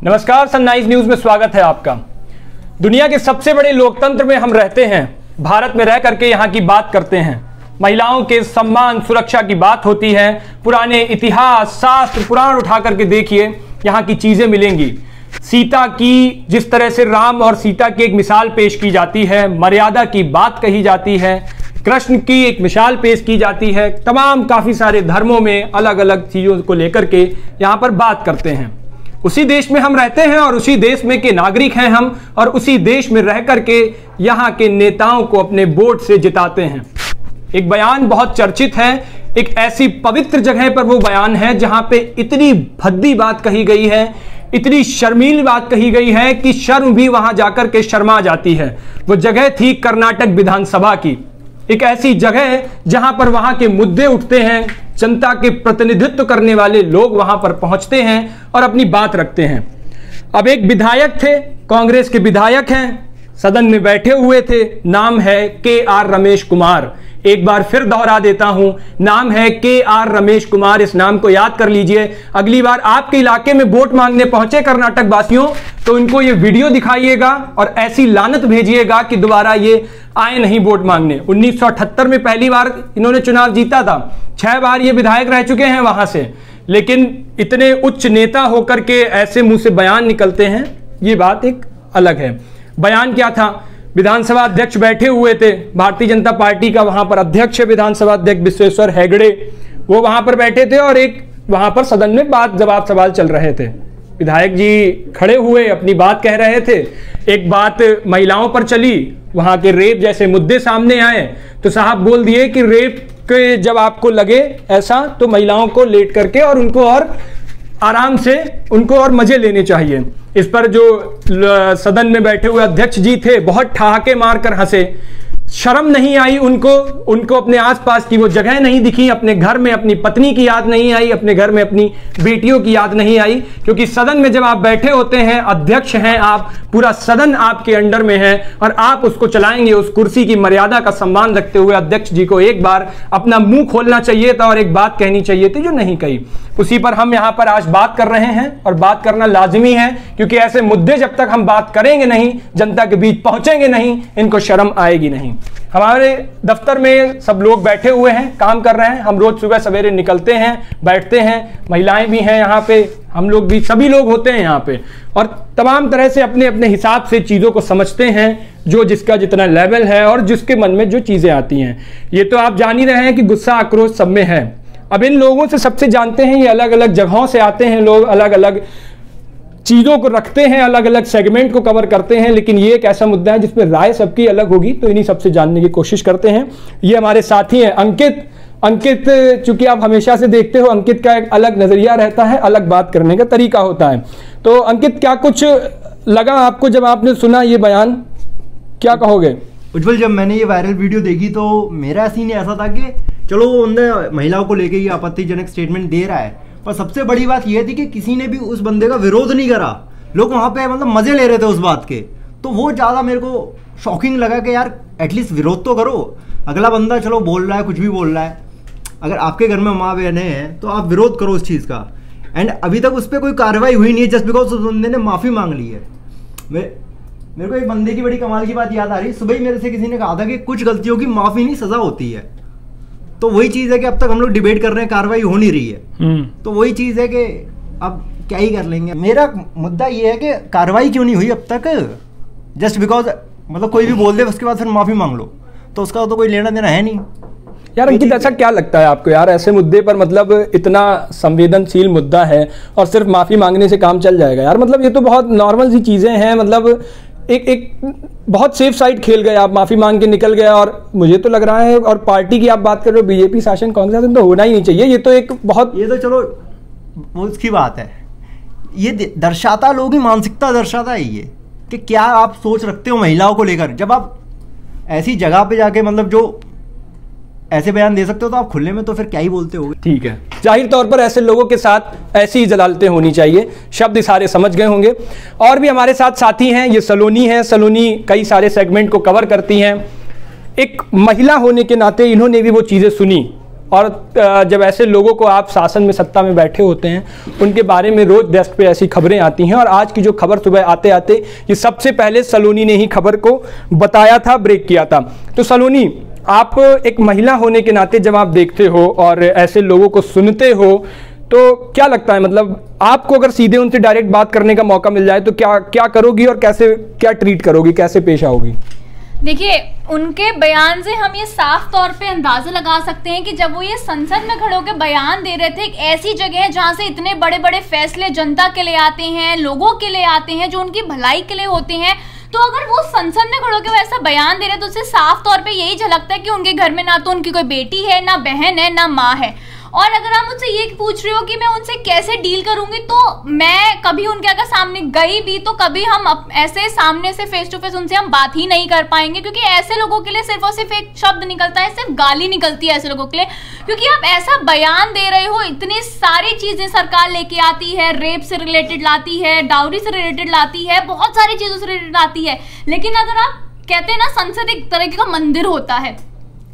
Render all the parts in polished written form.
नमस्कार, sunrise news में स्वागत है आपका। दुनिया के सबसे बड़े लोकतंत्र में हम रहते हैं। भारत में रह करके यहाँ की बात करते हैं। महिलाओं के सम्मान सुरक्षा की बात होती है। पुराने इतिहास शास्त्र पुराण उठा करके देखिए, यहाँ की चीजें मिलेंगी। सीता की जिस तरह से राम और सीता की एक मिसाल पेश की जाती है, मर्यादा की बात कही जाती है, कृष्ण की एक मिसाल पेश की जाती है। तमाम काफी सारे धर्मों में अलग अलग चीजों को लेकर के यहाँ पर बात करते हैं। उसी देश में हम रहते हैं और उसी देश में के नागरिक हैं हम, और उसी देश में रह करके यहाँ के नेताओं को अपने वोट से जिताते हैं। एक बयान बहुत चर्चित है, एक ऐसी पवित्र जगह पर वो बयान है जहां पे इतनी भद्दी बात कही गई है, इतनी शर्मीली बात कही गई है कि शर्म भी वहां जाकर के शर्मा जाती है। वो जगह थी कर्नाटक विधानसभा की, एक ऐसी जगह जहां पर वहां के मुद्दे उठते हैं, जनता के प्रतिनिधित्व करने वाले लोग वहां पर पहुंचते हैं और अपनी बात रखते हैं। अब एक विधायक थे, कांग्रेस के विधायक हैं, सदन में बैठे हुए थे। नाम है KR रमेश कुमार। एक बार फिर दोहरा देता हूं, नाम है KR रमेश कुमार। इस नाम को याद कर लीजिए। अगली बार आपके इलाके में वोट मांगने पहुंचे कर्नाटक वासियों, तो इनको ये वीडियो दिखाइएगा और ऐसी लानत भेजिएगा कि दोबारा ये आए नहीं वोट मांगने। 1978 में पहली बार इन्होंने चुनाव जीता था, 6 बार ये विधायक रह चुके हैं वहां से, लेकिन इतने उच्च नेता होकर के ऐसे मुंह से बयान निकलते हैं, ये बात एक अलग है। बयान क्या था? विधानसभा अध्यक्ष बैठे हुए थे, भारतीय जनता पार्टी का वहां पर अध्यक्ष है विधानसभा अध्यक्ष विश्वेश्वर हेगड़े, वो वहां पर बैठे थे और एक वहां पर सदन में बात जवाब सवाल चल रहे थे। विधायक जी खड़े हुए अपनी बात कह रहे थे। एक बात महिलाओं पर चली, वहां के रेप जैसे मुद्दे सामने आए, तो साहब बोल दिए कि रेप के जब आपको लगे ऐसा तो महिलाओं को लेट करके और उनको और आराम से उनको और मजे लेने चाहिए। इस पर जो सदन में बैठे हुए अध्यक्ष जी थे बहुत ठहाके मारकर हंसे। शर्म नहीं आई उनको अपने आसपास की वो जगह नहीं दिखी, अपने घर में अपनी पत्नी की याद नहीं आई, अपने घर में अपनी बेटियों की याद नहीं आई। क्योंकि सदन में जब आप बैठे होते हैं, अध्यक्ष हैं आप, पूरा सदन आपके अंडर में है और आप उसको चलाएंगे। उस कुर्सी की मर्यादा का सम्मान रखते हुए अध्यक्ष जी को एक बार अपना मुंह खोलना चाहिए था और एक बात कहनी चाहिए थी जो नहीं कही। उसी पर हम यहां पर आज बात कर रहे हैं और बात करना लाजमी है, क्योंकि ऐसे मुद्दे जब तक हम बात करेंगे नहीं, जनता के बीच पहुंचेंगे नहीं, इनको शर्म आएगी नहीं। हमारे दफ्तर में सब लोग बैठे हुए हैं, काम कर रहे हैं। हम रोज सुबह सवेरे निकलते हैं, बैठते हैं, महिलाएं भी हैं यहाँ पे, हम लोग भी, सभी लोग होते हैं यहाँ पे, और तमाम तरह से अपने अपने हिसाब से चीज़ों को समझते हैं, जो जिसका जितना लेवल है और जिसके मन में जो चीज़ें आती हैं। ये तो आप जान ही रहे हैं कि गुस्सा आक्रोश सब में है। अब इन लोगों से सबसे जानते हैं, ये अलग अलग जगहों से आते हैं लोग, अलग अलग चीज़ों को रखते हैं, अलग अलग सेगमेंट को कवर करते हैं, लेकिन ये एक ऐसा मुद्दा है जिसमें राय सबकी अलग होगी, तो इन्हीं सबसे जानने की कोशिश करते हैं। ये हमारे साथी हैं अंकित, चूंकि आप हमेशा से देखते हो, अंकित का एक अलग नजरिया रहता है, अलग बात करने का तरीका होता है। तो अंकित, क्या कुछ लगा आपको जब आपने सुना ये बयान, क्या कहोगे? उज्जवल, जब मैंने ये वायरल वीडियो देखी तो मेरा सीन ऐसा था कि चलो वो महिलाओं को लेके ये आपत्तिजनक स्टेटमेंट दे रहा है, पर सबसे बड़ी बात यह थी कि किसी ने भी उस बंदे का विरोध नहीं करा। लोग वहां पे मतलब मजे ले रहे थे उस बात के, तो वो ज्यादा मेरे को शॉकिंग लगा कि यार एटलीस्ट विरोध तो करो। अगला बंदा चलो बोल रहा है, कुछ भी बोल रहा है, अगर आपके घर में माँ बहनें हैं तो आप विरोध करो उस चीज़ का। एंड अभी तक उस पर कोई कार्रवाई हुई नहीं है, जस्ट बिकॉज उस बंदे ने माफ़ी मांग ली है। मेरे को एक बंदे की बड़ी कमाल की बात याद आ रही, सुबह ही मेरे से किसी ने कहा था कि कुछ गलतियों की माफ़ी नहीं सज़ा होती है। तो वही चीज़ है कि अब तक हम लोग डिबेट कर रहे हैं, कार्रवाई हो नहीं रही है। तो वही चीज़ है कि अब क्या ही कर लेंगे। मेरा मुद्दा ये है कि कार्रवाई क्यों नहीं हुई अब तक, जस्ट बिकॉज मतलब कोई भी बोल दे उसके बाद फिर माफ़ी मांग लो, तो उसका तो कोई लेना देना है नहीं। यार अंकित, ऐसा क्या लगता है आपको यार, ऐसे मुद्दे पर मतलब इतना संवेदनशील मुद्दा है और सिर्फ माफ़ी मांगने से काम चल जाएगा? यार मतलब ये तो बहुत नॉर्मल सी चीज़ें हैं, मतलब एक बहुत सेफ साइड खेल गए आप, माफ़ी मांग के निकल गया। और मुझे तो लग रहा है, और पार्टी की आप बात कर रहे हो, बीजेपी शासन, कांग्रेस शासन तो होना ही नहीं चाहिए। ये तो एक बहुत, ये तो चलो वो उसकी बात है, ये दर्शाता लोगों की मानसिकता दर्शाता है ये कि क्या आप सोच रखते हो महिलाओं को लेकर। जब आप ऐसी जगह पे जाके मतलब जो ऐसे बयान दे सकते हो तो आप खुले में तो फिर क्या ही बोलते हो। ठीक है, जाहिर तौर पर ऐसे लोगों के साथ ऐसी ही जलालतें होनी चाहिए। शब्द सारे समझ गए होंगे। और भी हमारे साथ साथी हैं, ये सलोनी हैं। सलोनी कई सारे सेगमेंट को कवर करती हैं। एक महिला होने के नाते इन्होंने भी वो चीज़ें सुनी और जब ऐसे लोगों को आप शासन में, सत्ता में बैठे होते हैं, उनके बारे में रोज डेस्क पे ऐसी खबरें आती हैं। और आज की जो खबर सुबह आते आते ये सबसे पहले सलोनी ने ही खबर को बताया था, ब्रेक किया था। तो सलोनी, आप एक महिला होने के नाते जब आप देखते हो और ऐसे लोगों को सुनते हो तो क्या लगता है, मतलब आपको अगर सीधे उनसे डायरेक्ट बात करने का मौका मिल जाए तो क्या क्या करोगी और कैसे, क्या ट्रीट करोगी, कैसे पेश आओगी? देखिए, उनके बयान से हम ये साफ तौर पे अंदाजा लगा सकते हैं कि जब वो ये संसद में खड़े होकर बयान दे रहे थे, एक ऐसी जगह है जहां से इतने बड़े बड़े फैसले जनता के लिए आते हैं, लोगों के लिए आते हैं, जो उनकी भलाई के लिए होते हैं, तो अगर वो संसद में खड़े होकर ऐसा बयान दे रहे हैं तो उससे साफ तौर पे यही झलकता है कि उनके घर में ना तो उनकी कोई बेटी है, ना बहन है, ना माँ है। और अगर आप मुझसे ये पूछ रहे हो कि मैं उनसे कैसे डील करूंगी, तो मैं कभी उनके अगर सामने गई भी तो कभी हम ऐसे सामने से फेस टू फेस उनसे हम बात ही नहीं कर पाएंगे, क्योंकि ऐसे लोगों के लिए सिर्फ और सिर्फ एक शब्द निकलता है, सिर्फ गाली निकलती है ऐसे लोगों के लिए। क्योंकि आप ऐसा बयान दे रहे हो, इतनी सारी चीजें सरकार लेके आती है, रेप से रिलेटेड लाती है, डाउरी से रिलेटेड लाती है, बहुत सारी चीजों से रिलेटेड लाती है, लेकिन अगर आप कहते हैं ना संसद एक तरीके का मंदिर होता है,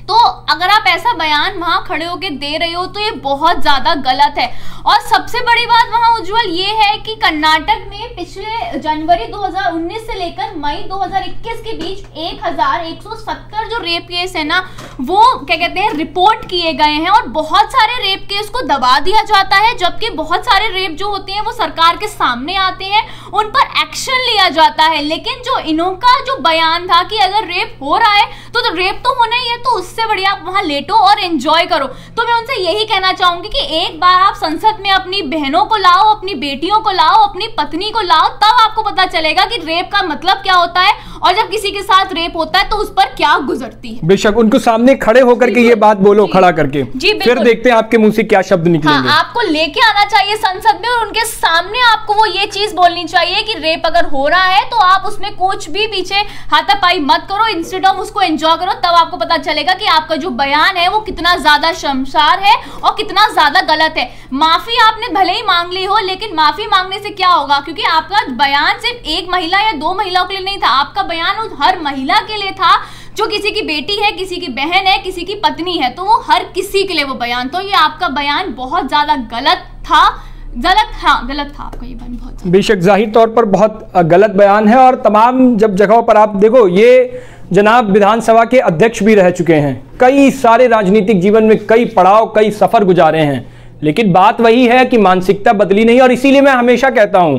तो अगर आप ऐसा बयान वहां खड़े होके दे रहे हो तो ये बहुत ज्यादा गलत है। और सबसे बड़ी बात वहां उज्जवल ये है कि कर्नाटक में पिछले जनवरी 2019 से लेकर मई 2021 के बीच 1170 जो रेप केस है ना, वो क्या कहते हैं रिपोर्ट किए गए हैं, और बहुत सारे रेप केस को दबा दिया जाता है, जबकि बहुत सारे रेप जो होते हैं वो सरकार के सामने आते हैं, उन पर एक्शन लिया जाता है। लेकिन जो इनका जो बयान था कि अगर रेप हो रहा है तो रेप तो होना ही है, तो उससे बढ़िया आप वहां लेटो और एंजॉय करो। तो मैं उनसे यही कहना चाहूंगी कि एक बार आप संसद में अपनी बहनों को लाओ, अपनी बेटियों को लाओ, अपनी पत्नी को लाओ, तब आपको पता चलेगा कि रेप का मतलब क्या होता है, और जब किसी के साथ रेप होता है तो उस पर क्या गुजरती है। बेशक उनको सामने खड़े होकर के ये बात बोलो, खड़ा करके, फिर देखते हैं आपके मुंह से क्या शब्द निकलेंगे। हाँ, आपको लेके आना चाहिए संसद में और उनके सामने आपको वो ये चीज बोलनी चाहिए कि रेप अगर हो रहा है तो आप उसमें कुछ भी पीछे हाथापाई मत करो, इंस्टेड ऑफ उसको एंजॉय करो। तब आपको पता चलेगा कि आपका जो बयान है वो कितना ज्यादा शर्मसार है और कितना ज्यादा गलत है। माफी आपने भले ही मांग ली हो, लेकिन माफी मांगने से क्या होगा, क्योंकि आपका बयान सिर्फ एक महिला या दो महिलाओं के लिए नहीं था, आपका बयान उस हर महिला के लिए था जो किसी की बेटी है, किसी की बहन है, किसी की पत्नी है, तो वो हर किसी के लिए वो बयान। तो ये आपका बयान बहुत ज्यादा गलत था, गलत था आपका ये बयान बहुत। बेशक जाहिर तौर पर बहुत गलत बयान है, और तमाम जब जगहों पर आप देखो, ये जनाब विधानसभा के अध्यक्ष भी रह चुके हैं, कई सारे राजनीतिक जीवन में कई पड़ाव, कई सफर गुजारे हैं, लेकिन बात वही है कि मानसिकता बदली नहीं। और इसीलिए मैं हमेशा कहता हूं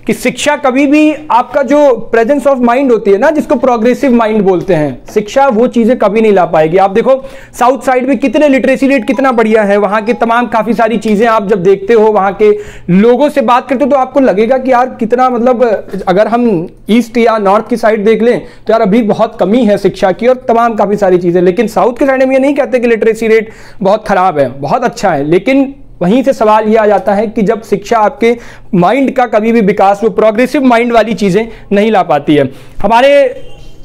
कि शिक्षा कभी भी आपका जो प्रेजेंस ऑफ माइंड होती है ना, जिसको प्रोग्रेसिव माइंड बोलते हैं, शिक्षा वो चीजें कभी नहीं ला पाएगी। आप देखो साउथ साइड में कितने लिटरेसी रेट कितना बढ़िया है, वहां के तमाम काफी सारी चीजें आप जब देखते हो, वहां के लोगों से बात करते हो तो आपको लगेगा कि यार कितना, मतलब अगर हम ईस्ट या नॉर्थ की साइड देख लें तो यार अभी बहुत कमी है शिक्षा की और तमाम काफी सारी चीजें। लेकिन साउथ के साइड में ये नहीं कहते कि लिटरेसी रेट बहुत खराब है, बहुत अच्छा है, लेकिन वहीं से सवाल यह आ जाता है कि जब शिक्षा आपके माइंड का कभी भी विकास, वो प्रोग्रेसिव माइंड वाली चीजें नहीं ला पाती है। हमारे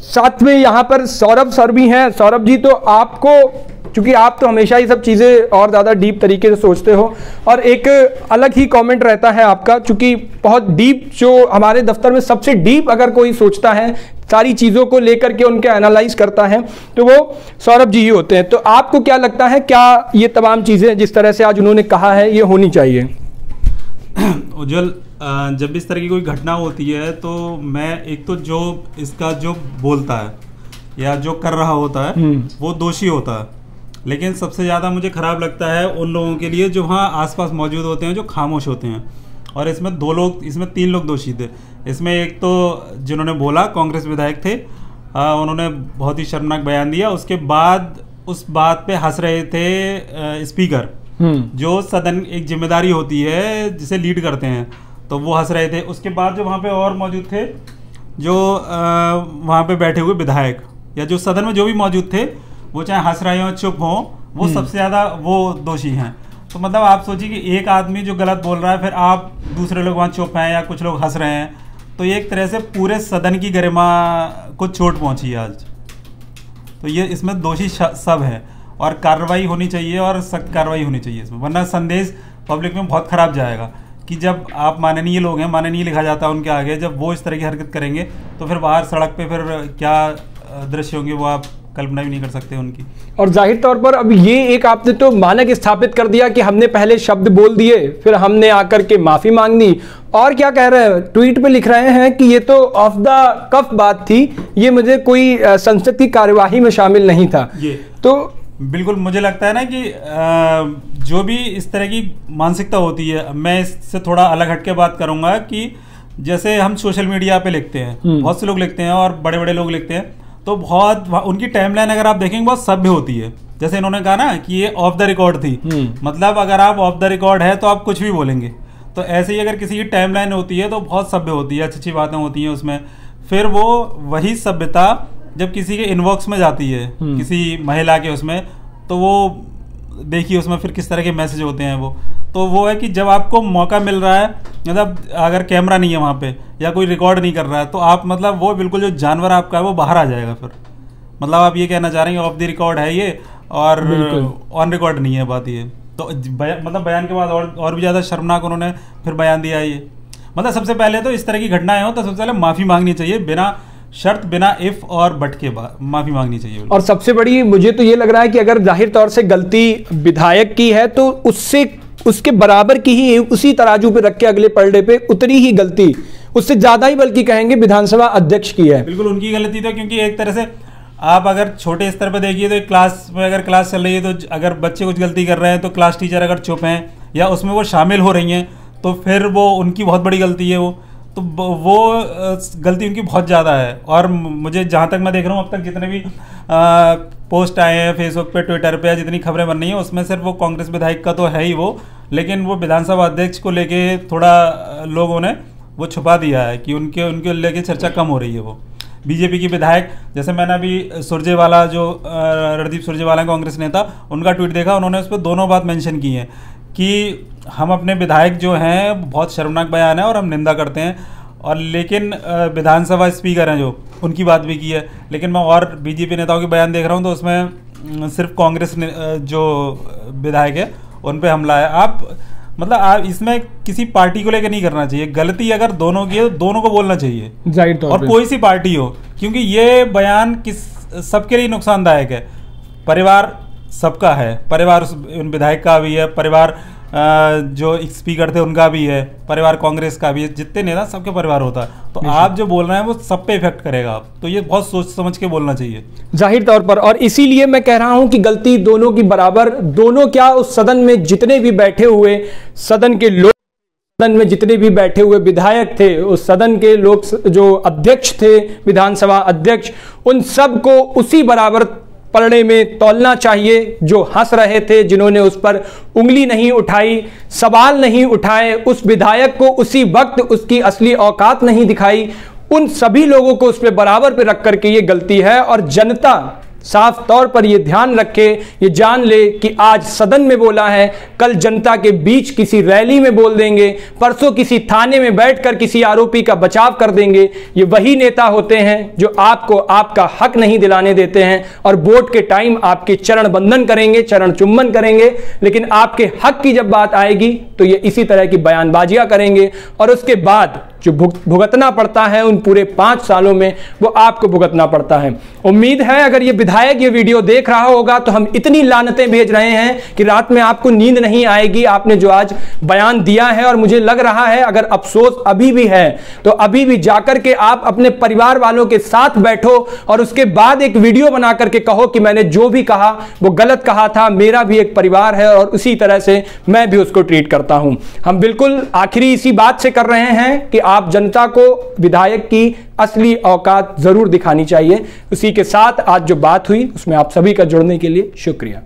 साथ में यहाँ पर सौरभ सर भी हैं। सौरभ जी, तो आपको, क्योंकि आप तो हमेशा ही सब चीज़ें और ज़्यादा डीप तरीके से सोचते हो और एक अलग ही कमेंट रहता है आपका, क्योंकि बहुत डीप, जो हमारे दफ्तर में सबसे डीप अगर कोई सोचता है, सारी चीज़ों को लेकर के उनके एनालाइज करता है, तो वो सौरभ जी ही होते हैं। तो आपको क्या लगता है, क्या ये तमाम चीज़ें जिस तरह से आज उन्होंने कहा है ये होनी चाहिए? उज्जवल, जब इस तरह की कोई घटना होती है तो मैं एक तो जो इसका जो बोलता है या जो कर रहा होता है वो दोषी होता है, लेकिन सबसे ज़्यादा मुझे ख़राब लगता है उन लोगों के लिए जो वहाँ आसपास मौजूद होते हैं, जो खामोश होते हैं। और इसमें तीन लोग दोषी थे। इसमें एक तो जिन्होंने बोला, कांग्रेस विधायक थे, उन्होंने बहुत ही शर्मनाक बयान दिया। उसके बाद उस बात पे हंस रहे थे स्पीकर, जो सदन एक जिम्मेदारी होती है जिसे लीड करते हैं, तो वो हंस रहे थे। उसके बाद जो वहाँ पे और मौजूद थे, जो वहाँ पे बैठे हुए विधायक या जो सदन में जो भी मौजूद थे, वो चाहे हंस रहे हों चुप हों, वो सबसे ज़्यादा वो दोषी हैं। तो मतलब आप सोचिए कि एक आदमी जो गलत बोल रहा है, फिर आप दूसरे लोग वहाँ चुप हैं या कुछ लोग हंस रहे हैं, तो ये एक तरह से पूरे सदन की गरिमा को चोट पहुँची है आज। तो ये इसमें दोषी सब है और कार्रवाई होनी चाहिए और सख्त कार्रवाई होनी चाहिए इसमें, वरना संदेश पब्लिक में बहुत ख़राब जाएगा कि जब आप माननीय लोग हैं, माननीय लिखा जाता है उनके आगे, जब वो इस तरह की हरकत करेंगे तो फिर बाहर सड़क पे फिर क्या दृश्य होंगे वो आप कल्पना भी नहीं कर सकते उनकी। और जाहिर तौर पर अब ये एक आपने तो मानक स्थापित कर दिया कि हमने पहले शब्द बोल दिए, फिर हमने आकर के माफी मांगनी, और क्या कह रहे हैं, ट्वीट पे लिख रहे हैं कि ये तो ऑफ द कफ बात थी, ये मुझे कोई संसद की कार्यवाही में शामिल नहीं था। ये तो बिल्कुल मुझे लगता है ना कि जो भी इस तरह की मानसिकता होती है, मैं इससे थोड़ा अलग हट के बात करूंगा कि जैसे हम सोशल मीडिया पे लिखते हैं, बहुत से लोग लिखते हैं और बड़े बड़े लोग लिखते हैं, तो बहुत उनकी टाइमलाइन अगर आप देखेंगे बहुत सभ्य होती है। जैसे इन्होंने कहा ना कि ये ऑफ द रिकॉर्ड थी, मतलब अगर आप ऑफ द रिकॉर्ड है तो आप कुछ भी बोलेंगे। तो ऐसे ही अगर किसी की टाइमलाइन होती है तो बहुत सभ्य होती है, अच्छी अच्छी बातें होती हैं उसमें। फिर वो वही सभ्यता जब किसी के इनबॉक्स में जाती है, किसी महिला के उसमें, तो वो देखिए उसमें फिर किस तरह के मैसेज होते हैं। वो वो है कि जब आपको मौका मिल रहा है, मतलब अगर कैमरा नहीं है वहाँ पे या कोई रिकॉर्ड नहीं कर रहा है, तो आप मतलब वो बिल्कुल जो जानवर आपका है वो बाहर आ जाएगा। फिर मतलब आप ये कहना चाह रहे हैं ऑफ द रिकॉर्ड है ये और ऑन रिकॉर्ड नहीं है बात ये। तो मतलब बयान के बाद और भी ज़्यादा शर्मनाक उन्होंने फिर बयान दिया ये। मतलब सबसे पहले तो इस तरह की घटनाएं हो तो सबसे पहले माफ़ी मांगनी चाहिए, बिना शर्त, बिना इफ और बट के बाद माफी मांगनी चाहिए। और सबसे बड़ी मुझे तो ये लग रहा है कि अगर जाहिर तौर से गलती विधायक की है तो उसके बराबर की ही, उसी तराजू पे रख के अगले पलड़े पे उतनी ही गलती, उससे ज्यादा ही बल्कि कहेंगे विधानसभा अध्यक्ष की है। बिल्कुल उनकी गलती तो, क्योंकि एक तरह से आप अगर छोटे स्तर पर देखिए तो क्लास में अगर क्लास चल रही है तो अगर बच्चे कुछ गलती कर रहे हैं तो क्लास टीचर अगर चुप हैं या उसमें वो शामिल हो रही हैं तो फिर वो उनकी बहुत बड़ी गलती है। वो गलती उनकी बहुत ज़्यादा है। और मुझे जहाँ तक मैं देख रहा हूँ अब तक जितने भी पोस्ट आए हैं फेसबुक पे, ट्विटर पे, जितनी खबरें बन रही हैं उसमें सिर्फ वो कांग्रेस विधायक का तो है ही वो, लेकिन वो विधानसभा अध्यक्ष को लेके थोड़ा लोगों ने वो छुपा दिया है कि उनके लेके चर्चा कम हो रही है। वो बीजेपी की विधायक, जैसे मैंने अभी सुरजेवाला जो रणदीप सुरजेवाला कांग्रेस नेता, उनका ट्वीट देखा, उन्होंने उस पर दोनों बात मेंशन की है कि हम अपने विधायक जो हैं बहुत शर्मनाक बयान है और हम निंदा करते हैं, और लेकिन विधानसभा स्पीकर हैं जो उनकी बात भी की है। लेकिन मैं और बीजेपी नेताओं के बयान देख रहा हूं तो उसमें सिर्फ कांग्रेस जो विधायक है उन पे हमला है। आप इसमें किसी पार्टी को लेकर नहीं करना चाहिए, गलती अगर दोनों की है तो दोनों को बोलना चाहिए, और कोई सी पार्टी हो, क्योंकि ये बयान सबके लिए नुकसानदायक है। परिवार सबका है, परिवार उन विधायक का भी है, परिवार जो स्पीकर थे उनका भी है, परिवार कांग्रेस का भी है, जितने नेता सबके परिवार होता है। तो आप जो बोल रहे हैं वो सब पे इफेक्ट करेगा। आप तो ये बहुत सोच समझ के बोलना चाहिए जाहिर तौर पर। और इसीलिए मैं कह रहा हूं कि गलती दोनों की बराबर, दोनों क्या, उस सदन में जितने भी बैठे हुए सदन के लोग, सदन में जितने भी बैठे हुए विधायक थे, उस सदन के लोग जो अध्यक्ष थे, विधानसभा अध्यक्ष, उन सब को उसी बराबर पलड़े में तौलना चाहिए। जो हंस रहे थे, जिन्होंने उस पर उंगली नहीं उठाई, सवाल नहीं उठाए, उस विधायक को उसी वक्त उसकी असली औकात नहीं दिखाई, उन सभी लोगों को उस पर बराबर पे रख करके ये गलती है। और जनता साफ तौर पर ये ध्यान रखे, ये जान ले कि आज सदन में बोला है, कल जनता के बीच किसी रैली में बोल देंगे, परसों किसी थाने में बैठकर किसी आरोपी का बचाव कर देंगे। ये वही नेता होते हैं जो आपको आपका हक नहीं दिलाने देते हैं और वोट के टाइम आपके चरण बंधन करेंगे, चरण चुम्बन करेंगे, लेकिन आपके हक की जब बात आएगी तो ये इसी तरह की बयानबाजियां करेंगे और उसके बाद जो भुगतना पड़ता है उन पूरे 5 सालों में वो आपको भुगतना पड़ता है। उम्मीद है अगर ये विधायक ये वीडियो देख रहा होगा तो हम इतनी लानतें भेज रहे हैं कि रात में आपको नींद नहीं आएगी, आपने जो आज बयान दिया है। और मुझे लग रहा है अगर अफसोस अभी भी है तो अभी भी जाकर के आप अपने परिवार वालों के साथ बैठो और उसके बाद एक वीडियो बना करके कहो कि मैंने जो भी कहा वो गलत कहा था, मेरा भी एक परिवार है और उसी तरह से मैं भी उसको ट्रीट करता हूं। हम बिल्कुल आखिरी इसी बात से कर रहे हैं कि आप जनता को विधायक की असली औकात जरूर दिखानी चाहिए। उसी के साथ आज जो बात हुई उसमें आप सभी का जुड़ने के लिए शुक्रिया।